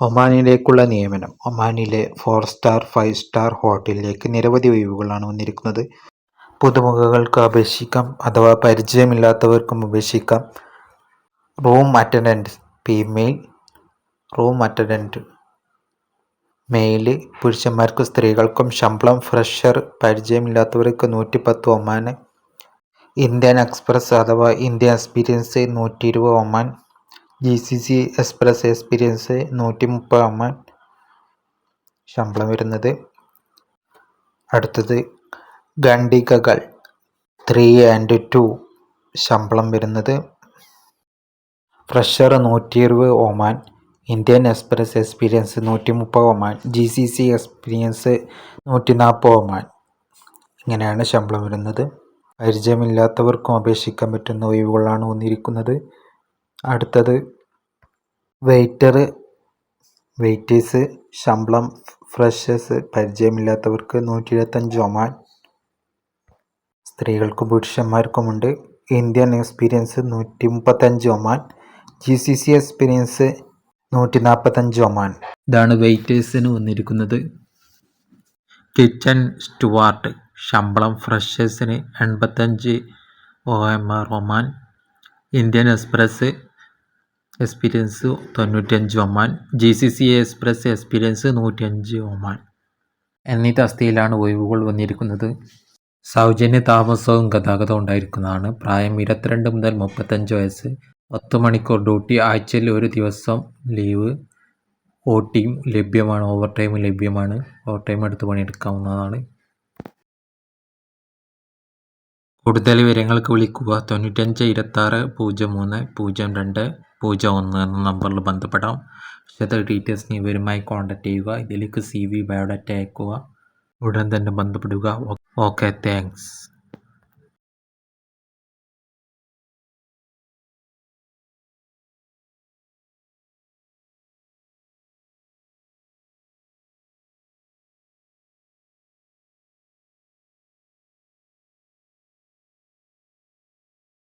ഒമാനിലേക്കുള്ള നിയമനം. ഒമാനിലെ 4 star, 5 star ഹോട്ടലിലേക്ക് നിരവധി ഒഴിവുകളാണ് വന്നിരിക്കുന്നത്. പുതുമുഖങ്ങൾക്ക് അപേക്ഷിക്കാം അഥവാ പരിചയമില്ലാത്തവർക്കും അപേക്ഷിക്കാം. Room attendant female, room attendant male, പുരുഷന്മാർക്കും സ്ത്രീകൾക്കും. ശമ്പളം ഫ്രഷർ പരിചയമില്ലാത്തവർക്ക് 110 ഒമാൻ. ഇന്ത്യൻ എക്സ്പ്രസ് അഥവാ Indian experience 120 Oman. GCC express experience 130 Oman ശമ്പളം വരുന്നത്. അടുത്തത് ഖണ്ഡികകൾ 3 and 2 ശമ്പളം വരുന്നത്. Fresher 120 Oman. Indian express experience 130 Oman. GCC experience 140 Oman. ഇങ്ങനെയാണ് ശമ്പളം വരുന്നത്. പരിചയമില്ലാത്തവർക്കും അപേക്ഷിക്കാൻ പറ്റുന്ന ഒഴിവുകളാണ് വന്നിരിക്കുന്നത്. അടുത്തത് വെയിറ്റേഴ്സ്. ശമ്പളം ഫ്രഷേഴ്സ് പരിചയമില്ലാത്തവർക്ക് 125 ഒമാൻ. സ്ത്രീകൾക്കും പുരുഷന്മാർക്കുമുണ്ട്. Indian experience 135 Oman. GCC experience 145 Oman. ഇതാണ് വെയിറ്റേഴ്സിന് വന്നിരിക്കുന്നത്. Kitchen steward. ശമ്പളം ഫ്രഷേഴ്സിന് 85 OMR Oman. Indian express experience 95 Oman. GCC express experience 105 Oman എന്നീ തസ്തികയിലാണ് ഒഴിവുകൾ വന്നിരിക്കുന്നത്. സൗജന്യ താമസവും ഗതാഗതവും ഉണ്ടായിരിക്കുന്നതാണ്. പ്രായം 22 മുതൽ 35 വയസ്സ്. 10 മണിക്കൂർ ഡ്യൂട്ടി. ആഴ്ചയിൽ 1 ദിവസം ലീവ്. OTയും ലഭ്യമാണ്. ഓവർ ടൈം ലഭ്യമാണ്. ഓവർ ടൈം എടുത്ത് പണിയെടുക്കാവുന്നതാണ്. കൂടുതൽ വിവരങ്ങൾക്ക് വിളിക്കുക 95 26 03 02 01 എന്ന നമ്പറിൽ ബന്ധപ്പെടാം. വിശദ ഡീറ്റെയിൽസിന് ഇവരുമായി കോൺടാക്ട് ചെയ്യുക. ഇതിലേക്ക് CV ബയോഡാറ്റ അയക്കുക. ഉടൻ തന്നെ ബന്ധപ്പെടുക. Okay, thanks.